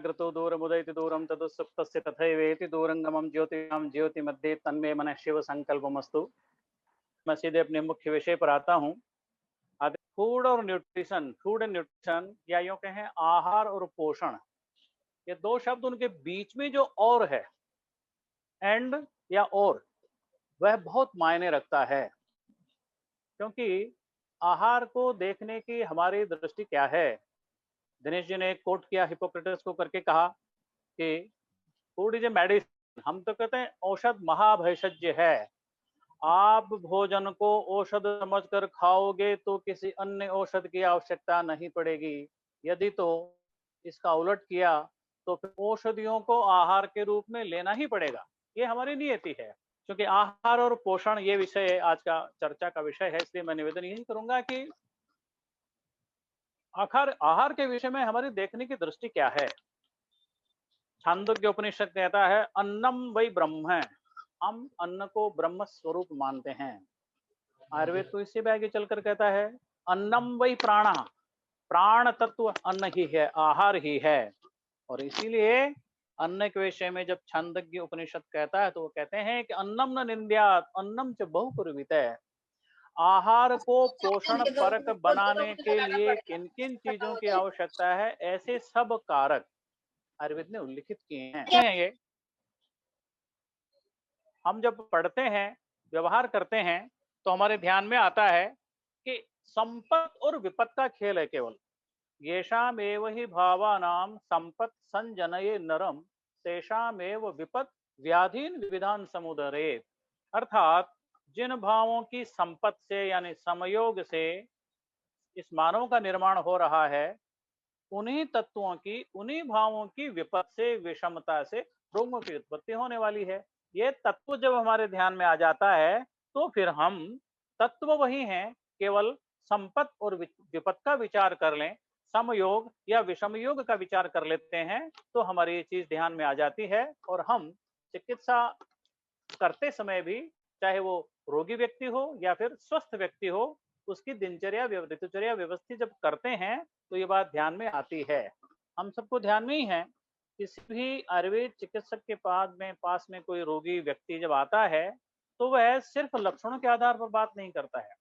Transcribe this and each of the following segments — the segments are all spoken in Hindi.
कृतो दूरमुदयति दूरं तदुत्सुप्तस्य तथैवेति दूरंगमं ज्योतिषां ज्योति मध्ये तन्मे मन शिव संकल्पमस्तु। मैं सीधे अपने मुख्य विषय पर आता हूँ। फूड और न्यूट्रिशन, फूड एंड न्यूट्रिशन या यूं कहें आहार और पोषण, ये दो शब्द उनके बीच में जो और है, एंड या और, वह बहुत मायने रखता है। क्योंकि आहार को देखने की हमारी दृष्टि क्या है। दिनेश जी ने एक कोट किया हिपोक्रेटस को करके, कहा कि फूड इज ए मेडिसिन। हम तो कहते हैं औषध महाभेषज्य है। आप भोजन को औषध समझकर खाओगे तो किसी अन्य औषध की आवश्यकता नहीं पड़ेगी। यदि तो इसका उलट किया तो फिर औषधियों को आहार के रूप में लेना ही पड़ेगा। ये हमारी नियति है। क्योंकि आहार और पोषण ये विषय आज का चर्चा का विषय है, इसलिए मैं निवेदन यही करूंगा कि आखिर आहार के विषय में हमारी देखने की दृष्टि क्या है। छांदोग्य उपनिषद कहता है अन्नम वै ब्रह्म है। हम अन्न को ब्रह्म स्वरूप मानते हैं। आयुर्वेद तो इससे भी आगे चलकर कहता है अन्नम वै प्राण, प्राण तत्व अन्न ही है, आहार ही है। और इसीलिए अन्न के विषय में जब छांदोग्य उपनिषद कहता है तो वो कहते हैं कि अन्नम न निंद्यात् अन्नम च बहुपुरवित है। आहार को पोषण परक बनाने के लिए किन किन चीजों की आवश्यकता है, ऐसे सब कारक आयुर्वेद ने उल्लिखित किए हैं। ये हम जब पढ़ते हैं, व्यवहार करते हैं, तो हमारे ध्यान में आता है कि संपत और विपत का खेल है केवल। येषामेव हि भावानां संपत संजनये नरम तेषामेव विपत व्याधीन विविधान समुदरेत। अर्थात जिन भावों की संपत से यानी समयोग से इस मानव का निर्माण हो रहा है, उन्हीं तत्वों की, उन्हीं भावों की विपत से, विषमता से रोगों की उत्पत्ति होने वाली है। ये तत्व जब हमारे ध्यान में आ जाता है तो फिर हम तत्व वही हैं, केवल संपत और विपत का विचार कर लें, समयोग या विषम योग का विचार कर लेते हैं, तो हमारी ये चीज ध्यान में आ जाती है। और हम चिकित्सा करते समय भी, चाहे वो रोगी व्यक्ति हो या फिर स्वस्थ व्यक्ति हो, उसकी दिनचर्या ऋतुचर्या व्यवस्थित जब करते हैं तो ये बात ध्यान में आती है। हम सबको ध्यान में ही है, किसी भी आयुर्वेद चिकित्सक के पास में कोई रोगी व्यक्ति जब आता है तो वह सिर्फ लक्षणों के आधार पर बात नहीं करता है।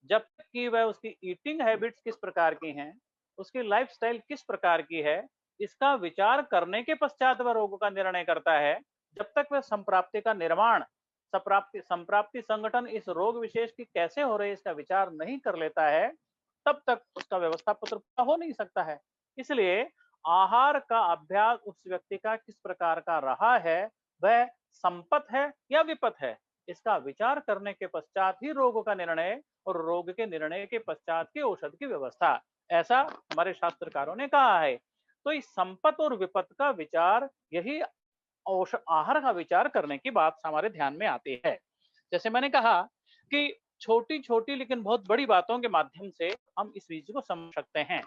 जब तक कि वह उसकी ईटिंग हैबिट्स किस प्रकार की हैं, उसकी लाइफस्टाइल किस प्रकार की है, इसका विचार करने के पश्चात वह रोग का निर्णय करता है। जब तक वह संप्राप्ति का निर्माण, संप्राप्ति संगठन इस रोग विशेष की कैसे हो रही है इसका विचार नहीं कर लेता है, तब तक उसका व्यवस्था पत्र पूरा हो नहीं सकता है। इसलिए आहार का अभ्यास उस व्यक्ति का किस प्रकार का रहा है, वह संपत है या विपत है, इसका विचार करने के पश्चात ही रोग का निर्णय और रोग के निर्णय के पश्चात की औषध की व्यवस्था, ऐसा हमारे शास्त्रकारों ने कहा है। तो इस संपत और विपत का विचार, यही आहार का विचार करने की बात हमारे ध्यान में आती है। जैसे मैंने कहा कि छोटी छोटी लेकिन बहुत बड़ी बातों के माध्यम से हम इस चीज को समझ सकते हैं।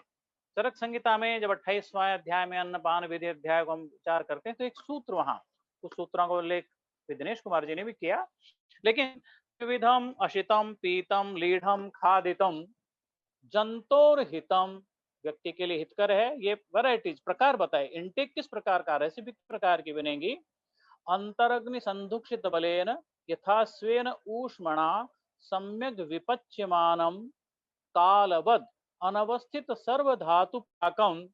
चरक संहिता में जब 28वां अध्याय में अन्नपान विधि अध्याय को हम विचार करते हैं तो एक सूत्र, वहां उस सूत्रों को उल्लेख दिनेश कुमार जी ने भी किया। लेकिन विविधम अशितम पीतम लीढ़म खादितम जंतोर हितम, व्यक्ति के लिए हितकर है, ये वैरायटीज प्रकार बताए। इनटेक किस प्रकार का, रेसिपी किस प्रकार की बनेगी। अंतरग्नि संदुक्षित बलेन यथा स्वेन ऊष्मणा सम्यक विपच्यमानम कालवद अनवस्थित सर्वधातु पाकम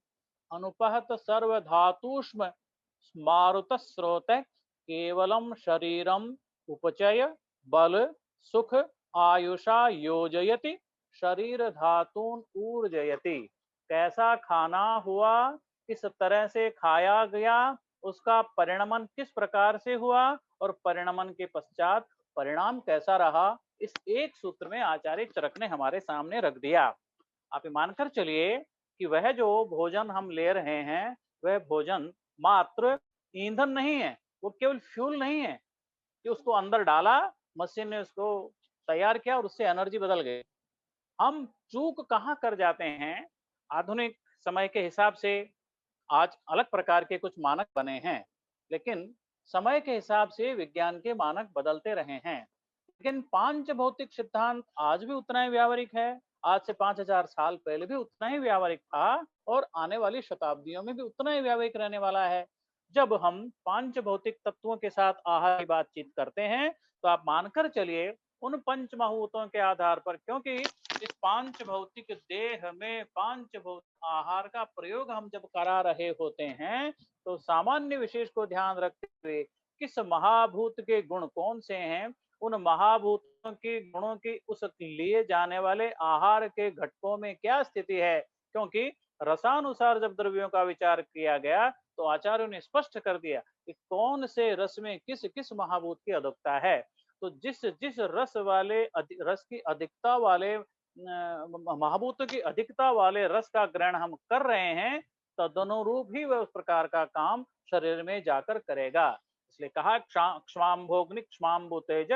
अनुपहत सर्वधातुष्म स्मारुत स्रोत केवलम शरीरम उपचय बल सुख आयुषा योजयति शरीर धातून ऊर्जयति। कैसा खाना हुआ, किस तरह से खाया गया, उसका परिणमन किस प्रकार से हुआ और परिणमन के पश्चात परिणाम कैसा रहा, इस एक सूत्र में आचार्य चरक ने हमारे सामने रख दिया। आप मानकर चलिए कि वह जो भोजन हम ले रहे हैं, वह भोजन मात्र ईंधन नहीं है, वो केवल फ्यूल नहीं है कि उसको अंदर डाला, मशीन ने उसको तैयार किया और उससे एनर्जी बदल गई। हम चूक कहाँ कर जाते हैं, आधुनिक समय के हिसाब से आज अलग प्रकार के कुछ मानक बने हैं, लेकिन समय के हिसाब से विज्ञान के मानक बदलते रहे हैं। लेकिन पांच भौतिक सिद्धांत आज भी उतना ही व्यावहारिक है, आज से 5000 साल पहले भी उतना ही व्यावहारिक था और आने वाली शताब्दियों में भी उतना ही व्यावहारिक रहने वाला है। जब हम पांच भौतिक तत्वों के साथ आहार की बातचीत करते हैं, तो आप मानकर चलिए उन पंच महाभूतों के आधार पर, क्योंकि इस पांच भौतिक देह में पांच भौतिक आहार का प्रयोग हम जब करा रहे होते हैं, तो सामान्य विशेष को ध्यान रखते हुए किस महाभूत के गुण कौन से हैं, उन महाभूतों के गुणों की उस लिए जाने वाले आहार के घटकों में क्या स्थिति है, क्योंकि रसानुसार जब द्रव्यों का विचार किया गया तो आचार्यों ने स्पष्ट कर दिया कि कौन से रस में किस किस महाभूत की अधिकता है। तो जिस जिस रस वाले रस की अधिकता वाले महाभूतों की अधिकता वाले रस का ग्रहण हम कर रहे हैं, तदनुरूप ही वह उस प्रकार का काम शरीर में जाकर करेगा। इसलिए कहा क्षमाम्भोग्नि क्षमाम्बु तेज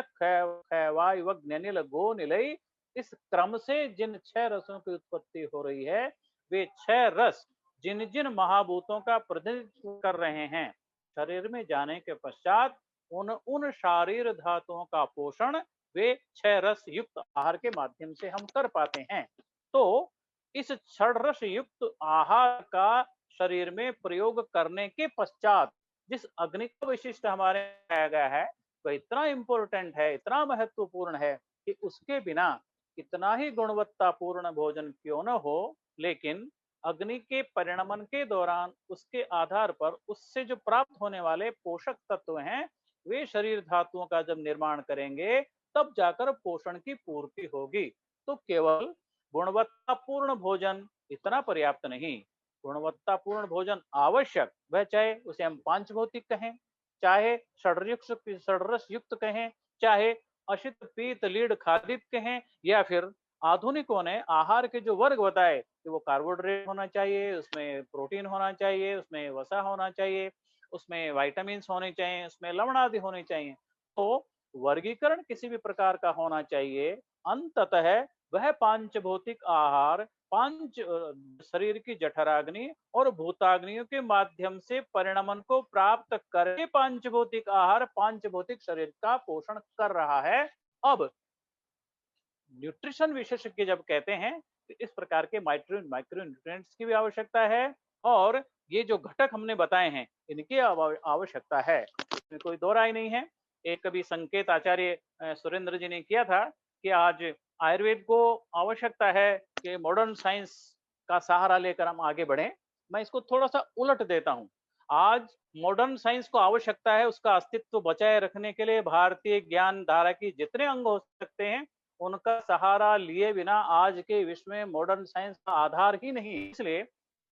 वायुग्निल गो निलय। इस क्रम से जिन छह रसों की उत्पत्ति हो रही है, वे छह रस जिन जिन महाभूतों का प्रतिनिधित्व कर रहे हैं, शरीर में जाने के पश्चात उन उन शारीर धातुओं का पोषण वे छह रस युक्त आहार के माध्यम से हम कर पाते हैं। तो इस छह रस युक्त आहार का शरीर में प्रयोग करने के पश्चात जिस अग्नि का विशिष्ट हमारे पाया गया है, वह इतना इंपॉर्टेंट है, इतना महत्वपूर्ण है कि उसके बिना कितना ही गुणवत्तापूर्ण भोजन क्यों न हो, लेकिन अग्नि के परिणमन के दौरान उसके आधार पर उससे जो प्राप्त होने वाले पोषक तत्व हैं, वे शरीर धातुओं का जब निर्माण करेंगे तब जाकर पोषण की पूर्ति होगी। तो केवल गुणवत्तापूर्ण भोजन इतना पर्याप्त नहीं, गुणवत्तापूर्ण भोजन आवश्यक, वह चाहे उसे हम पांच भौतिक कहें, चाहे षड्रस युक्त कहें, चाहे अशित पीत लीड खादित कहें, या फिर आधुनिकों ने आहार के जो वर्ग बताए कि वो कार्बोहाइड्रेट होना चाहिए, उसमें प्रोटीन होना चाहिए, उसमें वसा होना चाहिए, उसमें वाइटामिन होने चाहिए, उसमें लवण आदि होने चाहिए। तो वर्गीकरण किसी भी प्रकार का होना चाहिए, अंततः वह पांच भौतिक आहार पांच शरीर की जठराग्नि और भूताग्नियों के माध्यम से परिणमन को प्राप्त करके पांच भौतिक आहार पांच भौतिक शरीर का पोषण कर रहा है। अब न्यूट्रिशन विशेषज्ञ जब कहते हैं तो इस प्रकार के माइक्रो न्यूट्रिएंट्स की भी आवश्यकता है, और ये जो घटक हमने बताए हैं इनकी आवश्यकता है, इसमें कोई दो राय नहीं है। एक कभी संकेत आचार्य सुरेंद्र जी ने किया था कि आज आयुर्वेद को आवश्यकता है कि मॉडर्न साइंस का सहारा लेकर हम आगे बढ़ें। मैं इसको थोड़ा सा उलट देता हूं, आज मॉडर्न साइंस को आवश्यकता है उसका अस्तित्व बचाए रखने के लिए भारतीय ज्ञान धारा की जितने अंग हो सकते हैं उनका सहारा लिए बिना आज के विश्व में मॉडर्न साइंस का आधार ही नहीं। इसलिए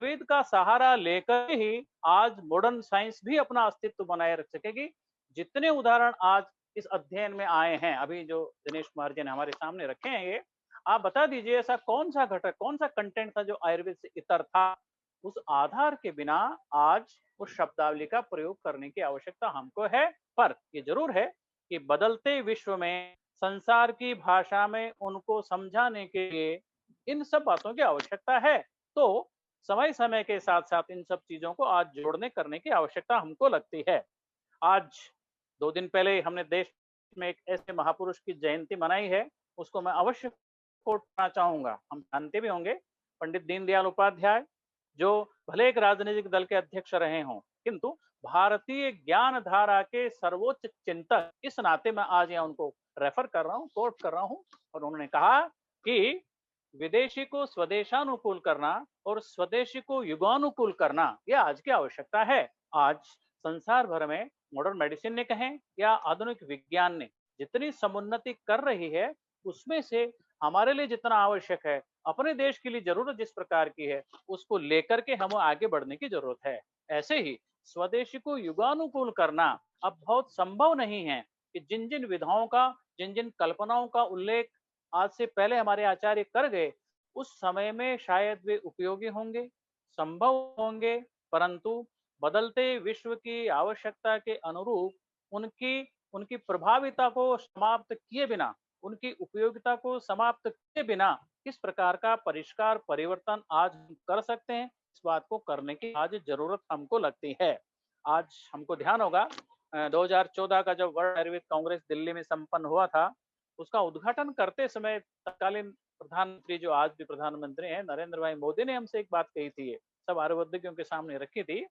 वेद का सहारा लेकर ही आज मॉडर्न साइंस भी अपना अस्तित्व बनाए रख सकेगी। जितने उदाहरण आज इस अध्ययन में आए हैं, अभी जो दिनेश कुमार जी ने हमारे सामने रखे हैं, ये आप बता दीजिए ऐसा कौन सा घटक कौन सा कंटेंट था जो आयुर्वेद से इतर था। उस आधार के बिना आज उस शब्दावली का प्रयोग करने की आवश्यकता हमको है। पर ये जरूर है कि बदलते विश्व में संसार की भाषा में उनको समझाने के लिए इन सब बातों की आवश्यकता है। तो समय समय के साथ साथ इन सब चीजों को आज जोड़ने करने की आवश्यकता हमको लगती है। आज 2 दिन पहले हमने देश में एक ऐसे महापुरुष की जयंती मनाई है, उसको मैं अवश्य कोट करना चाहूंगा। हम जानते भी होंगे पंडित दीनदयाल उपाध्याय, जो भले एक राजनीतिक दल के अध्यक्ष रहे हों, किंतु भारतीय ज्ञान धारा के सर्वोच्च चिंतक, इस नाते मैं आज यहाँ उनको रेफर कर रहा हूँ, कोट कर रहा हूँ। और उन्होंने कहा कि विदेशी को स्वदेशानुकूल करना और स्वदेशी को युगानुकूल करना यह आज की आवश्यकता है। आज संसार भर में मॉडर्न मेडिसिन ने कहें या आधुनिक विज्ञान ने जितनी समुन्नति कर रही है, उसमें से हमारे लिए जितना आवश्यक है, अपने देश के लिए जरूरत जिस प्रकार की है, उसको लेकर के हमें आगे बढ़ने की जरूरत है। ऐसे ही स्वदेशी को युगानुकूल करना अब बहुत संभव नहीं है कि जिन जिन विधाओं का, जिन जिन कल्पनाओं का उल्लेख आज से पहले हमारे आचार्य कर गए, उस समय में शायद वे उपयोगी होंगे, संभव होंगे, परंतु बदलते विश्व की आवश्यकता के अनुरूप उनकी उनकी प्रभाविता को समाप्त किए बिना, उनकी उपयोगिता को समाप्त किए बिना किस प्रकार का परिष्कार परिवर्तन आज हम कर सकते हैं, इस बात को करने की आज जरूरत हमको लगती है। आज हमको ध्यान होगा 2014 का जब वर्ल्ड आयुर्वेद कांग्रेस दिल्ली में संपन्न हुआ था, उसका उद्घाटन करते समय तत्कालीन प्रधानमंत्री जो आज भी प्रधानमंत्री हैं नरेंद्र भाई मोदी ने हमसे एक बात कही थी, सब आयुर्वेदिकों के सामने रखी थी,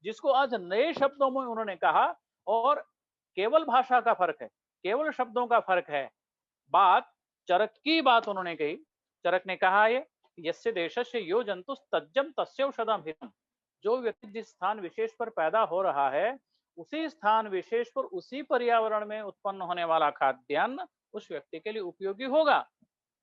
जिसको आज नए शब्दों में उन्होंने कहा। और केवल भाषा का फर्क है, केवल शब्दों का फर्क है। बात चरक की बात उन्होंने कही। चरक ने कहा ये यस्य देशस्य यो जंतु तज्जम तस्यौषधम हितम। जो व्यक्ति जिस स्थान विशेष पर पैदा हो रहा है, उसी स्थान विशेष पर उसी पर्यावरण में उत्पन्न होने वाला खाद्यान्न उस व्यक्ति के लिए उपयोगी होगा।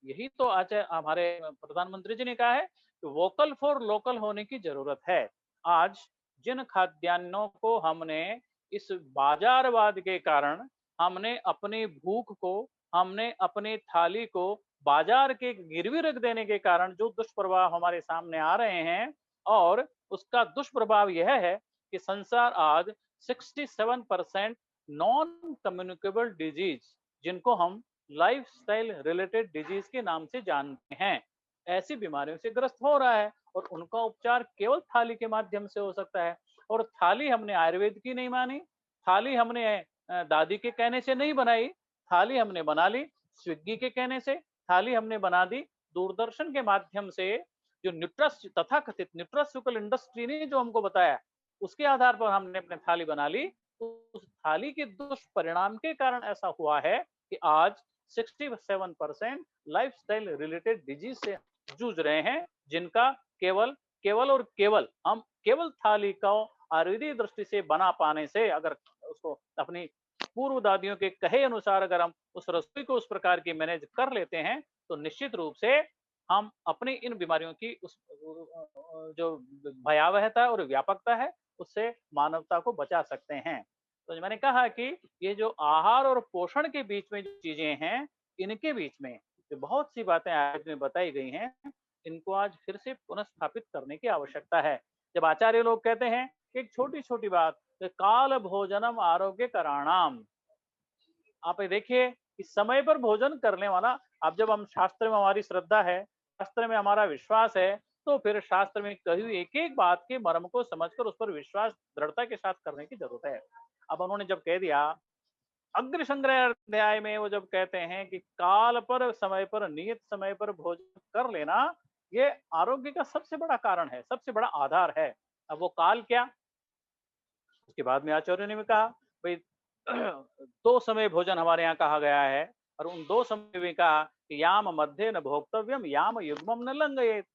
यही तो आज हमारे प्रधानमंत्री जी ने कहा है कि वोकल फॉर लोकल होने की जरूरत है। आज जिन खाद्यान्नों को हमने इस बाजारवाद के कारण, हमने अपनी भूख को, हमने अपनी थाली को बाजार के गिरवी रख देने के कारण जो दुष्प्रभाव हमारे सामने आ रहे हैं, और उसका दुष्प्रभाव यह है कि संसार आज 67% नॉन कम्युनिकेबल डिजीज, जिनको हम लाइफस्टाइल रिलेटेड डिजीज के नाम से जानते हैं, ऐसी बीमारियों से ग्रस्त हो रहा है। और उनका उपचार केवल थाली के माध्यम से हो सकता है। और थाली हमने आयुर्वेद की नहीं मानी, थाली हमने दादी के कहने से नहीं बनाई, थाली हमने बना ली स्विग्गी के कहने से, थाली हमने बना दी दूरदर्शन के माध्यम से, जो न्यूट्रस तथाकथित न्यूट्रास्यूटिकल इंडस्ट्री ने जो हमको बताया, उसके आधार पर हमने अपने थाली बना ली। उस थाली के दुष्परिणाम के कारण ऐसा हुआ है कि आज 67% लाइफस्टाइल रिलेटेड डिजीज से जूझ रहे हैं, जिनका केवल केवल और केवल हम केवल थाली का आयुर्वेदिक दृष्टि से बना पाने से, अगर उसको अपनी पूर्व दादियों के कहे अनुसार अगर हम उस रसोई को उस प्रकार की मैनेज कर लेते हैं, तो निश्चित रूप से हम अपनी इन बीमारियों की उस जो भयावहता और व्यापकता है, उससे मानवता को बचा सकते हैं। तो मैंने कहा कि ये जो आहार और पोषण के बीच में जो चीजें हैं, इनके बीच में जो बहुत सी बातें आज में बताई गई हैं, इनको आज फिर से पुनः करने की आवश्यकता है। जब आचार्य लोग कहते हैं कि एक छोटी छोटी बात, काल भोजनम आरोग्य कराणाम, आप ये देखिए कि समय पर भोजन करने वाला, अब जब हम शास्त्र में हमारी श्रद्धा है, शास्त्र में हमारा विश्वास है, तो फिर शास्त्र में कही हुई एक एक बात के मर्म को समझकर उस पर विश्वास दृढ़ता के साथ करने की जरूरत है। अब उन्होंने जब कह दिया अग्नि संग्रह अध्याय में, वो जब कहते हैं कि काल पर समय पर नियत समय पर भोजन कर लेना, ये आरोग्य का सबसे बड़ा कारण है, सबसे बड़ा आधार है। अब वो काल क्या, उसके बाद में आचार्य ने भी कहा भाई 2 समय भोजन हमारे यहाँ कहा गया है, और उन 2 समय में कहा कि याम मध्य न भोक्तव्यम याम युग्मम न लंघयेत।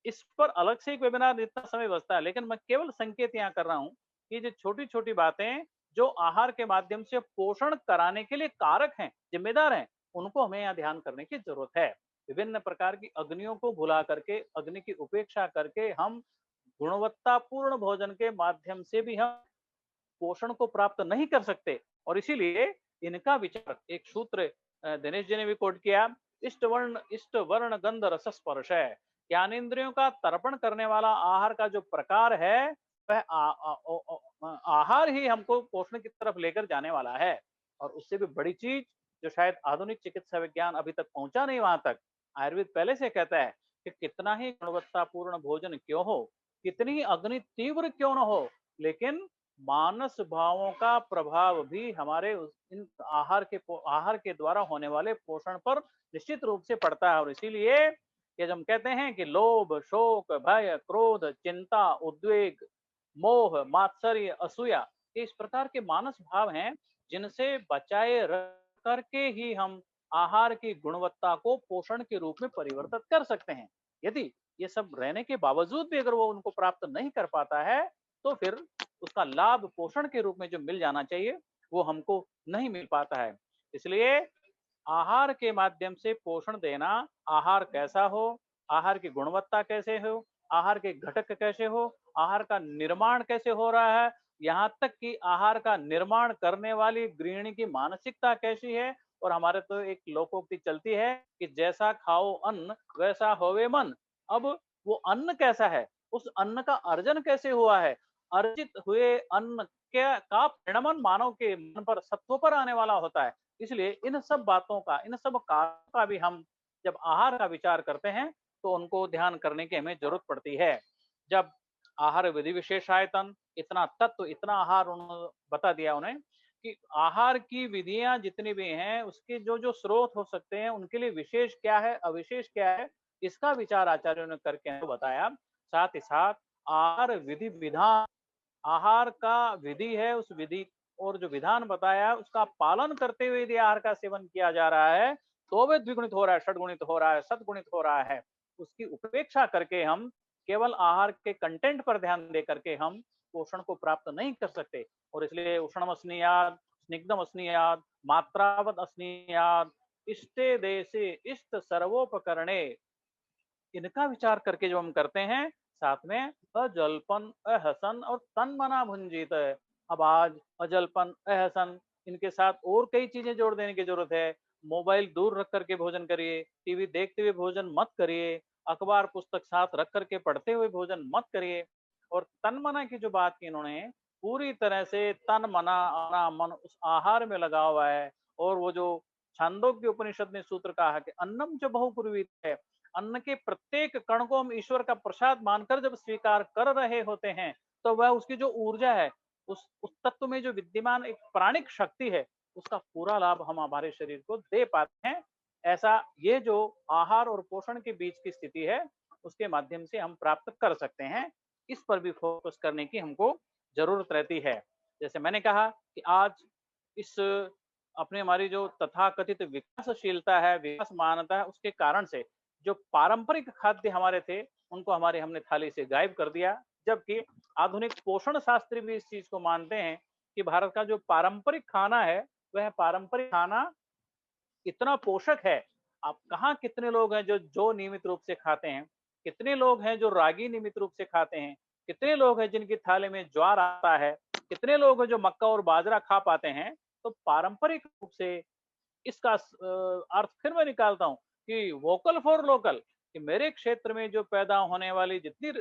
इस पर अलग से एक वेबिनार इतना समय बचता है, लेकिन मैं केवल संकेत यहाँ कर रहा हूँ कि जो छोटी छोटी बातें जो आहार के माध्यम से पोषण कराने के लिए कारक हैं, जिम्मेदार हैं, उनको हमें यहाँ ध्यान करने की जरूरत है। विभिन्न प्रकार की अग्नियों को भुला करके, अग्नि की उपेक्षा करके हम गुणवत्तापूर्ण भोजन के माध्यम से भी हम पोषण को प्राप्त नहीं कर सकते। और इसीलिए इनका विचार, एक सूत्र दिनेश जी ने भी कोट किया, इष्ट वर्ण गंध रस स्पर्श है। ज्ञानेन्द्रियों का तर्पण करने वाला आहार का जो प्रकार है, वह आहार ही हमको पोषण की तरफ लेकर जाने वाला है। और उससे भी बड़ी चीज जो शायद आधुनिक चिकित्सा विज्ञान अभी तक पहुंचा नहीं वहां तक, आयुर्वेद पहले से कहता है कि कितना ही गुणवत्तापूर्ण भोजन क्यों हो, कितनी ही अग्नि तीव्र क्यों न हो, लेकिन मानस भावों का प्रभाव भी हमारे इन आहार के द्वारा होने वाले पोषण पर निश्चित रूप से पड़ता है। और इसीलिए ये जब हम कहते हैं कि लोभ, शोक, भय, क्रोध, चिंता, उद्वेग, मोह, मात्सर्य, असूया, ये इस प्रकार के मानस भाव हैं, जिनसे बचाए रख करके ही हम आहार की गुणवत्ता को पोषण के रूप में परिवर्तित कर सकते हैं। यदि ये सब रहने के बावजूद भी अगर वो उनको प्राप्त नहीं कर पाता है, तो फिर उसका लाभ पोषण के रूप में जो मिल जाना चाहिए, वो हमको नहीं मिल पाता है। इसलिए आहार के माध्यम से पोषण देना, आहार कैसा हो, आहार की गुणवत्ता कैसे हो, आहार के घटक कैसे हो, आहार का निर्माण कैसे हो रहा है, यहाँ तक कि आहार का निर्माण करने वाली गृहिणी की मानसिकता कैसी है। और हमारे तो एक लोकोक्ति चलती है कि जैसा खाओ अन्न वैसा होवे मन। अब वो अन्न कैसा है, उस अन्न का अर्जन कैसे हुआ है, अर्जित हुए अन्न का परिणमन मानव के मन पर, सत्व पर आने वाला होता है। इसलिए इन सब बातों का, इन सब कारणों का भी हम जब आहार का विचार करते हैं, तो उनको ध्यान करने की हमें जरूरत पड़ती है। जब आहार विधि विशेषायतन, इतना तत्व, इतना आहार उन्होंने बता दिया उन्हें, कि आहार की विधियां जितनी भी हैं उसके जो जो स्रोत हो सकते हैं उनके लिए विशेष क्या है, अविशेष क्या है, इसका विचार आचार्यों ने करके हमको बताया। साथ ही साथ आहार विधि विधान, आहार का विधि है, उस विधि और जो विधान बताया उसका पालन करते हुए यदि आहार का सेवन किया जा रहा है तो वे द्विगुणित हो रहा है, षडगुणित हो रहा है, सदगुणित हो रहा है। उसकी उपेक्षा करके हम केवल आहार के कंटेंट पर ध्यान दे करके हम पोषण को प्राप्त नहीं कर सकते। और इसलिए उष्णम स्नेयाद, स्निग्धम स्नेयाद, मात्रावत स्नेयाद, इष्टे देशे इष्ट सर्वोपकरणे, इनका विचार करके जो हम करते हैं, साथ में अजल्पन, अहसन और तन मना भुंजित है। अब आज अजल्पन, अहसन, इनके साथ और कई चीजें जोड़ देने की जरूरत है। मोबाइल दूर रख करके भोजन करिए, टीवी देखते हुए भोजन मत करिए, अखबार पुस्तक साथ रख करके पढ़ते हुए भोजन मत करिए। और तन मना की जो बात की इन्होंने, पूरी तरह से तन मना आना मन उस आहार में लगा हुआ है। और वो जो छांदोग्य उपनिषद ने सूत्र कहा है कि अन्नम च बहुपुरवीत है, अन्न के प्रत्येक कण को हम ईश्वर का प्रसाद मानकर जब स्वीकार कर रहे होते हैं तो वह उसकी जो ऊर्जा है, उस तत्व में जो विद्यमान एक प्राणिक शक्ति है, उसका पूरा लाभ हम हमारे शरीर को दे पाते हैं। ऐसा ये जो आहार और पोषण के बीच की स्थिति है उसके माध्यम से हम प्राप्त कर सकते हैं। इस पर भी फोकस करने की हमको जरूरत रहती है। जैसे मैंने कहा कि आज इस अपने हमारी जो तथाकथित विकासशीलता है, विकास मानता है, उसके कारण से जो पारंपरिक खाद्य हमारे थे उनको हमारे हमने थाली से गायब कर दिया। जबकि आधुनिक पोषण शास्त्री भी इस चीज को मानते हैं कि भारत का जो पारंपरिक खाना है वह पारंपरिक खाना इतना पोषक है। आप कहाँ कितने लोग हैं जो जौ नियमित रूप से खाते हैं, कितने लोग हैं जो रागी नियमित रूप से खाते हैं, कितने लोग हैं जिनकी थाली में ज्वार आता है, कितने लोग हैं जो मक्का और बाजरा खा पाते हैं। तो पारंपरिक रूप से इसका अर्थ फिर मैं निकालता हूँ कि वोकल फॉर लोकल, कि मेरे क्षेत्र में जो पैदा होने वाली जितनी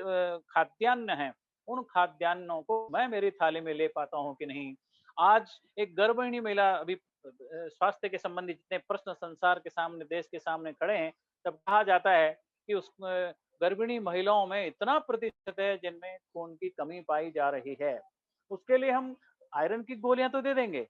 खाद्यान्न है उन खाद्यान्नों को मैं मेरी थाली में ले पाता हूँ कि नहीं। आज एक गर्भिणी महिला, अभी स्वास्थ्य के संबंधी जितने प्रश्न संसार के सामने, देश के सामने खड़े हैं, तब कहा जाता है कि उस गर्भिणी महिलाओं में इतना प्रतिशत है जिनमें खून की कमी पाई जा रही है। उसके लिए हम आयरन की गोलियां तो दे देंगे,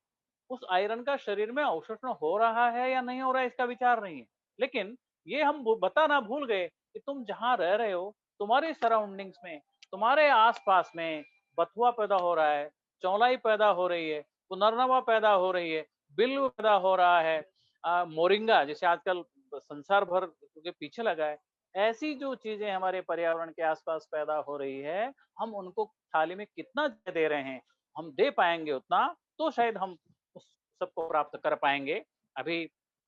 उस आयरन का शरीर में अवशोषण हो रहा है या नहीं हो रहा है इसका विचार नहीं है। लेकिन ये हम बताना भूल गए कि तुम जहां रह रहे हो, तुम्हारे सराउंडिंग्स में, तुम्हारे आसपास में बथुआ पैदा हो रहा है, चौलाई पैदा हो रही है, पुनर्नवा पैदा हो रही है, बिल्व पैदा हो रहा है, मोरिंगा जैसे आजकल संसार भर के पीछे लगा है। ऐसी जो चीजें हमारे पर्यावरण के आसपास पैदा हो रही है, हम उनको थाली में कितना दे रहे हैं, हम दे पाएंगे उतना तो शायद हम उस सबको प्राप्त कर पाएंगे। अभी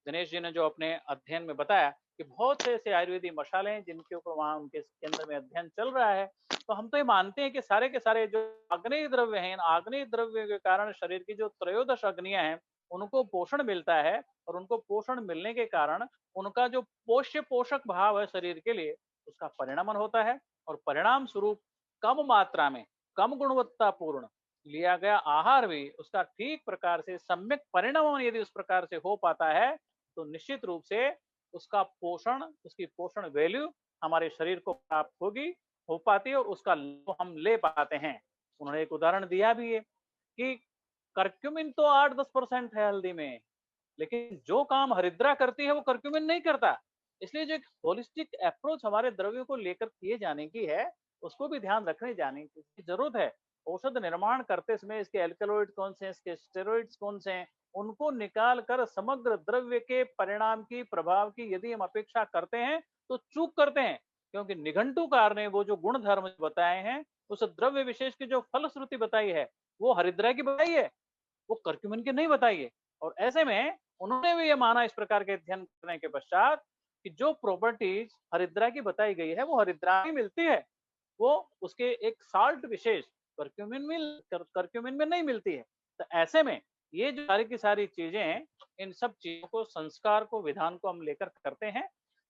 दिनेश जी ने जो अपने अध्ययन में बताया कि बहुत से ऐसे आयुर्वेदिक मसाले हैं जिनके ऊपर वहां उनके केंद्र में अध्ययन चल रहा है। तो हम तो ये मानते हैं कि सारे के सारे जो आग्नेय द्रव्य हैं, इन आग्नेय द्रव्य के कारण शरीर की जो त्रयोदश अग्नियां हैं उनको पोषण मिलता है। और उनको पोषण मिलने के कारण उनका जो पोष्य पोषक भाव है शरीर के लिए, उसका परिणमन होता है। और परिणाम स्वरूप कम मात्रा में, कम गुणवत्तापूर्ण लिया गया आहार भी उसका ठीक प्रकार से सम्यक परिणाम यदि उस प्रकार से हो पाता है तो निश्चित रूप से उसका पोषण, उसकी पोषण वैल्यू हमारे शरीर को प्राप्त होगी, हो पाती है और उसका लाभ हम ले पाते हैं। उन्होंने एक उदाहरण दिया भी है कि करक्यूमिन तो 8-10% है हल्दी में, लेकिन जो काम हरिद्रा करती है वो करक्यूमिन नहीं करता। इसलिए जो एक होलिस्टिक अप्रोच हमारे द्रव्यों को लेकर किए जाने की है, उसको भी ध्यान रखने जाने की जरूरत है। औषध निर्माण करते समय इसके एल्कलॉइड कौन से हैं, इसके स्टेरॉइड्स कौन से हैं, उनको निकाल कर समग्र द्रव्य के परिणाम की, प्रभाव की यदि हम अपेक्षा करते हैं तो चूक करते हैं। क्योंकि निघंटुकार ने वो जो गुण धर्म बताए हैं, उस द्रव्य विशेष की जो फलश्रुति बताई है वो हरिद्रा की बताई है, वो करक्यूमिन की नहीं बताई है। और ऐसे में उन्होंने भी ये माना इस प्रकार के अध्ययन करने के पश्चात कि जो प्रॉपर्टीज हरिद्रा की बताई गई है वो हरिद्रा में मिलती है, वो उसके एक साल्ट विशेष करक्यूमिन में नहीं मिलती है। तो ऐसे में ये जो सारी की सारी चीजें हैं, इन सब चीजों को, संस्कार को, विधान को हम लेकर करते हैं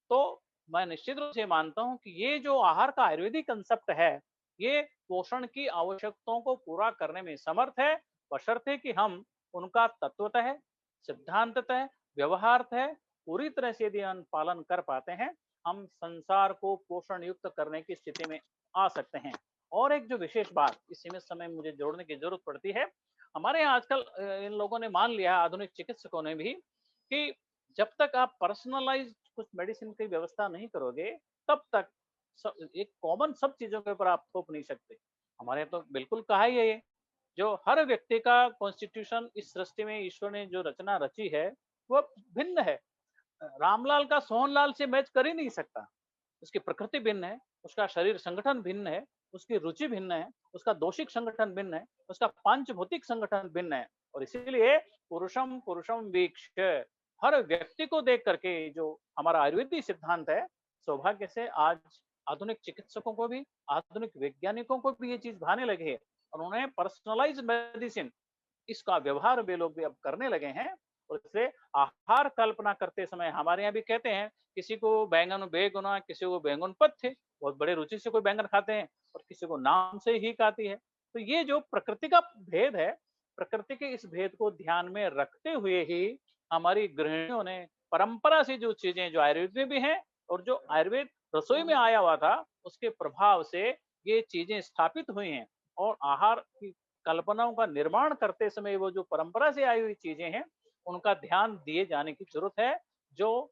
तो मैं निश्चित रूप से मानता हूं कि ये जो आहार का आयुर्वेदिक कंसेप्ट है ये पोषण की आवश्यकताओं को पूरा करने में समर्थ है, बशर्ते कि हम उनका तत्वतः, सिद्धांततः, व्यवहारतः पूरी तरह से यदि हम पालन कर पाते हैं, हम संसार को पोषण युक्त करने की स्थिति में आ सकते हैं। और एक जो विशेष बात इस सीमित समय में मुझे जोड़ने की जरूरत पड़ती है, हमारे यहाँ आजकल इन लोगों ने मान लिया, आधुनिक चिकित्सकों ने भी, कि जब तक आप पर्सनलाइज्ड कुछ मेडिसिन की व्यवस्था नहीं करोगे, तब तक एक कॉमन सब चीजों के ऊपर आप थोप नहीं सकते। हमारे यहाँ तो बिल्कुल कहा ही है ये, जो हर व्यक्ति का कॉन्स्टिट्यूशन इस सृष्टि में ईश्वर ने जो रचना रची है, वो भिन्न है। रामलाल का सोहनलाल से मैच कर ही नहीं सकता। उसकी प्रकृति भिन्न है, उसका शरीर संगठन भिन्न है, उसकी रुचि भिन्न है, उसका दोषिक संगठन भिन्न है, उसका पांचभौतिक संगठन भिन्न है। और इसीलिए पुरुषम पुरुषम वीक्ष्य, हर व्यक्ति को देख करके जो हमारा आयुर्वेदिक सिद्धांत है, सौभाग्य से आज आधुनिक चिकित्सकों को भी, आधुनिक वैज्ञानिकों को भी ये चीज भाने लगे है। उन्होंने पर्सनलाइज मेडिसिन, इसका व्यवहार वे लोग भी अब करने लगे हैं। और इसलिए आहार कल्पना करते समय हमारे यहाँ भी कहते हैं, किसी को बैंगन बेगुना, किसी को बैंगन पत्थे, बहुत बड़े रुचि से कोई बैंगन खाते हैं, और किसी को नाम से ही खाती है। तो ये जो प्रकृति का भेद है, प्रकृति के इस भेद को ध्यान में रखते हुए ही हमारी गृहिणियों ने परंपरा से जो चीजें जो आयुर्वेद में भी हैं, और जो आयुर्वेद रसोई में आया हुआ था, उसके प्रभाव से ये चीजें स्थापित हुई हैं। और आहार की कल्पनाओं का निर्माण करते समय वो जो परंपरा से आई हुई चीजें हैं, उनका ध्यान दिए जाने की जरूरत है, जो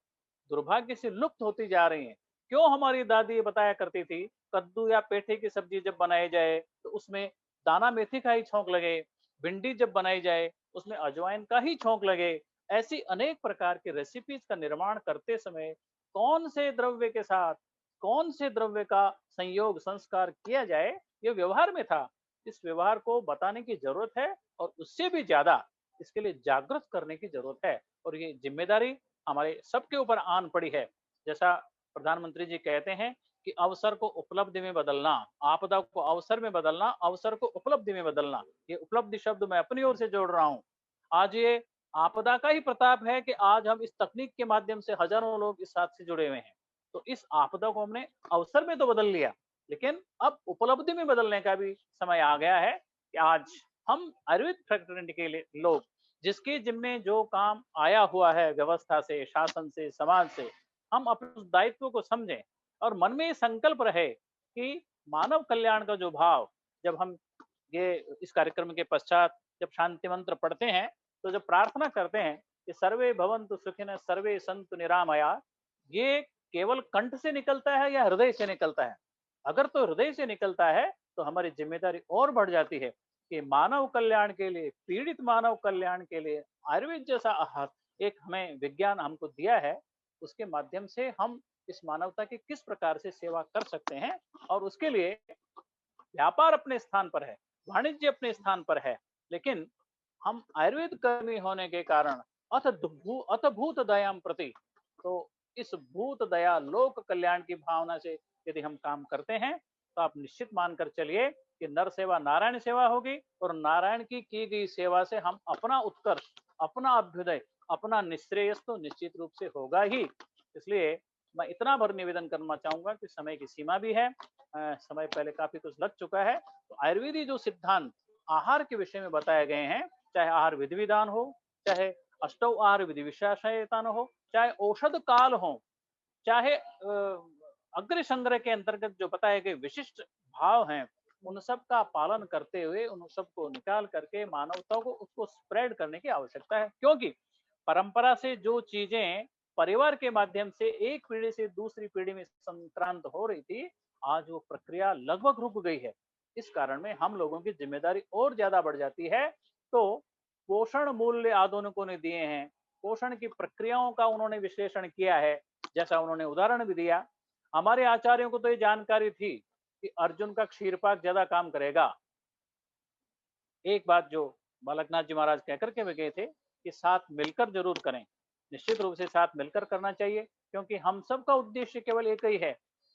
दुर्भाग्य से लुप्त होती जा रही हैं। क्यों हमारी दादी ये बताया करती थी, कद्दू या पेठे की सब्जी जब बनाई जाए तो उसमें दाना मेथी का ही छौंक लगे, भिंडी जब बनाई जाए उसमें अजवाइन का ही छौंक लगे। ऐसी अनेक प्रकार की रेसिपीज का निर्माण करते समय कौन से द्रव्य के साथ कौन से द्रव्य का संयोग संस्कार किया जाए, ये व्यवहार में था। इस व्यवहार को बताने की जरूरत है, और उससे भी ज्यादा इसके लिए जागृत करने की जरूरत है। और ये जिम्मेदारी हमारे सबके ऊपर आन पड़ी है। जैसा प्रधानमंत्री जी कहते हैं कि अवसर को उपलब्धि में बदलना, आपदा को अवसर में बदलना, अवसर को उपलब्धि में बदलना। ये उपलब्धि शब्द मैं अपनी ओर से जोड़ रहा हूँ। आज ये आपदा का ही प्रताप है कि आज हम इस तकनीक के माध्यम से हजारों लोग इस साथ से जुड़े हुए हैं। तो इस आपदा को हमने अवसर में तो बदल लिया, लेकिन अब उपलब्धि में बदलने का भी समय आ गया है कि आज हम आयुर्वेद फैकल्टी के लिए लोग, जिसके जिम्मे जो काम आया हुआ है व्यवस्था से, शासन से, समाज से, हम अपने उस दायित्व को समझें और मन में ये संकल्प रहे कि मानव कल्याण का जो भाव, जब हम ये इस कार्यक्रम के पश्चात जब शांति मंत्र पढ़ते हैं, तो जब प्रार्थना करते हैं कि सर्वे भवन्तु सुखिनः सर्वे सन्तु निरामया, ये केवल कंठ से निकलता है या हृदय से निकलता है? अगर तो हृदय से निकलता है तो हमारी जिम्मेदारी और बढ़ जाती है कि मानव कल्याण के लिए, पीड़ित मानव कल्याण के लिए आयुर्वेद जैसा आहार एक हमें विज्ञान हमको दिया है, उसके माध्यम से हम इस मानवता की किस प्रकार से सेवा कर सकते हैं। और उसके लिए व्यापार अपने स्थान पर है, वाणिज्य अपने स्थान पर है, लेकिन हम आयुर्वेद कर्मी होने के कारण अथ भूत दयाम प्रति, तो इस भूत दया लोक कल्याण की भावना से यदि हम काम करते हैं, तो आप निश्चित मानकर चलिए कि नर सेवा नारायण सेवा होगी, और नारायण की गई सेवा से हम अपना उत्कर्ष, अपना अभ्युदय, अपना निश्रेयस तो निश्चित रूप से होगा ही। इसलिए मैं इतना भर निवेदन करना चाहूंगा कि समय की सीमा भी है, समय पहले काफी कुछ लग चुका है। तो आयुर्वेदी जो सिद्धांत आहार के विषय में बताए गए हैं, चाहे आहार विधि विधान हो, चाहे अष्टौ आहार विधि विशेषण हो, चाहे औषध काल हो, चाहे अग्र संग्रह के अंतर्गत जो बताए गए विशिष्ट भाव हैं, उन सब का पालन करते हुए उन सब को निकाल करके मानवता को उसको स्प्रेड करने की आवश्यकता है। क्योंकि परंपरा से जो चीजें परिवार के माध्यम से एक पीढ़ी से दूसरी पीढ़ी में संक्रांत हो रही थी, आज वो प्रक्रिया लगभग रुक गई है। इस कारण में हम लोगों की जिम्मेदारी और ज्यादा बढ़ जाती है। तो पोषण मूल्य आधुनिकों ने दिए हैं, पोषण की प्रक्रियाओं का उन्होंने विश्लेषण किया है, जैसा उन्होंने उदाहरण भी दिया। हमारे आचार्यों को तो ये जानकारी थी कि अर्जुन का क्षीरपाक ज्यादा काम करेगा। एक बात जो बालकनाथ जी महाराज कहकर के वे गए थे कि साथ मिलकर जरूर करें, निश्चित रूप से साथ मिलकर करना चाहिए, क्योंकि हम सबका उद्देश्य केवल एक ही है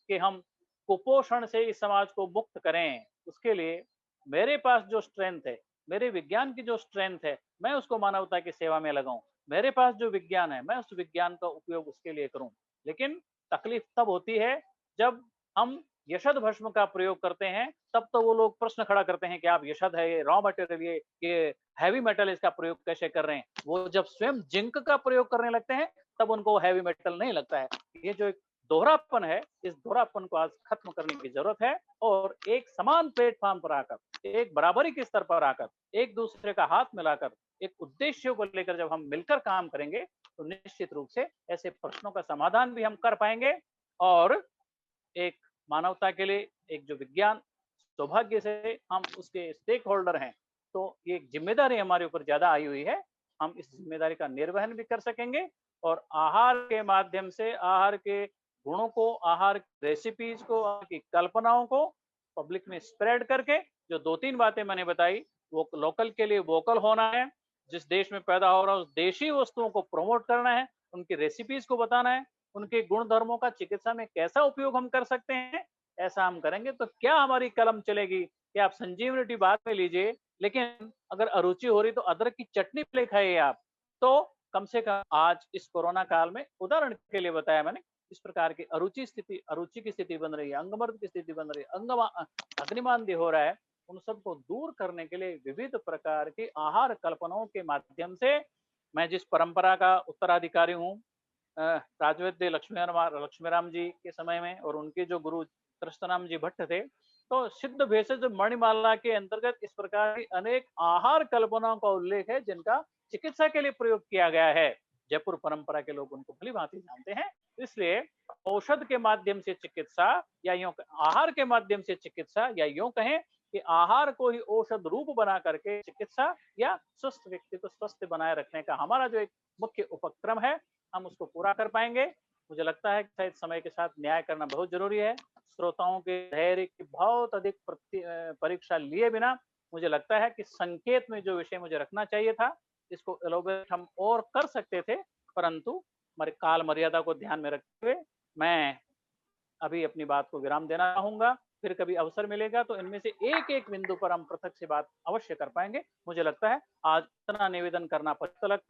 कि हम कुपोषण से इस समाज को मुक्त करें। उसके लिए मेरे पास जो स्ट्रेंथ है, मेरे विज्ञान की जो स्ट्रेंथ है, मैं उसको मानवता की सेवा में लगाऊं। मेरे पास जो विज्ञान है, मैं उस विज्ञान का उपयोग उसके लिए करूं। लेकिन तकलीफ तब होती है जब हम यशद भस्म का प्रयोग करते हैं, तब तो वो लोग प्रश्न खड़ा करते हैं कि आप यशद है, ये रॉ मटेरियल, ये हैवी मेटल, इसका प्रयोग कैसे कर रहे हैं। वो जब स्वयं जिंक का प्रयोग करने लगते हैं, तब उनको हैवी मेटल नहीं लगता है। ये जो एक दोहरापन है, इस दोहरापन को आज खत्म करने की जरूरत है और एक समान प्लेटफॉर्म पर आकर, एक बराबरी के स्तर पर आकर, एक दूसरे का हाथ मिलाकर, एक उद्देश्य को लेकर जब हम मिलकर काम करेंगे तो निश्चित रूप से ऐसे प्रश्नों का समाधान भी हम कर पाएंगे और एक मानवता के लिए एक जो विज्ञान सौभाग्य से हम उसके स्टेक होल्डर हैं, तो ये एक जिम्मेदारी हमारे ऊपर ज्यादा आई हुई है। हम इस जिम्मेदारी का निर्वहन भी कर सकेंगे और आहार के माध्यम से आहार के गुणों को, आहार रेसिपीज को, आहार की कल्पनाओं को पब्लिक में स्प्रेड करके जो 2-3 बातें मैंने बताई, वो लोकल के लिए वोकल होना है, जिस देश में पैदा हो रहा है उस देशी वस्तुओं को प्रमोट करना है, उनकी रेसिपीज को बताना है, उनके गुण धर्मों का चिकित्सा में कैसा उपयोग हम कर सकते हैं, ऐसा हम करेंगे तो क्या हमारी कलम चलेगी कि आप संजीवनी टी बाद में लीजिए, लेकिन अगर अरुचि हो रही तो अदरक की चटनी ले खाइए आप। तो कम से कम आज इस कोरोना काल में उदाहरण के लिए बताया मैंने, इस प्रकार की अरुचि की स्थिति बन रही है, अंगमर्द की स्थिति बन रही है, अग्निमांद्य हो रहा है, उन सबको दूर करने के लिए विविध प्रकार की आहार कल्पनाओं के माध्यम से मैं जिस परंपरा का उत्तराधिकारी हूँ, राजवैद्य लक्ष्मीराम जी के समय में और उनके जो गुरु कृष्णराम जी भट्ट थे, तो सिद्ध भेषज मणिमाला के अंतर्गत इस प्रकार की अनेक आहार कल्पनाओं का उल्लेख है जिनका चिकित्सा के लिए प्रयोग किया गया है। जयपुर परंपरा के लोग उनको भली भांति जानते हैं। इसलिए औषध के माध्यम से चिकित्सा या यूं आहार के माध्यम से चिकित्सा या यूं कहें कि आहार को ही औषध रूप बना करके चिकित्सा या स्वस्थ व्यक्ति को स्वस्थ बनाए रखने का हमारा जो एक मुख्य उपक्रम है, हम उसको पूरा कर पाएंगे। मुझे लगता है कि शायद समय के साथ न्याय करना बहुत जरूरी है। श्रोताओं के धैर्य की बहुत अधिक परीक्षा लिए बिना मुझे लगता है कि संकेत में जो विषय मुझे रखना चाहिए था, इसको एलोबरेट हम और कर सकते थे, परंतु हमारे काल मर्यादा को ध्यान में रखते हुए मैं अभी अपनी बात को विराम देना चाहूंगा। फिर कभी अवसर मिलेगा तो इनमें से एक एक बिंदु पर हम पृथक से बात अवश्य कर पाएंगे। मुझे लगता है आज इतना निवेदन करना पर्याप्त लगता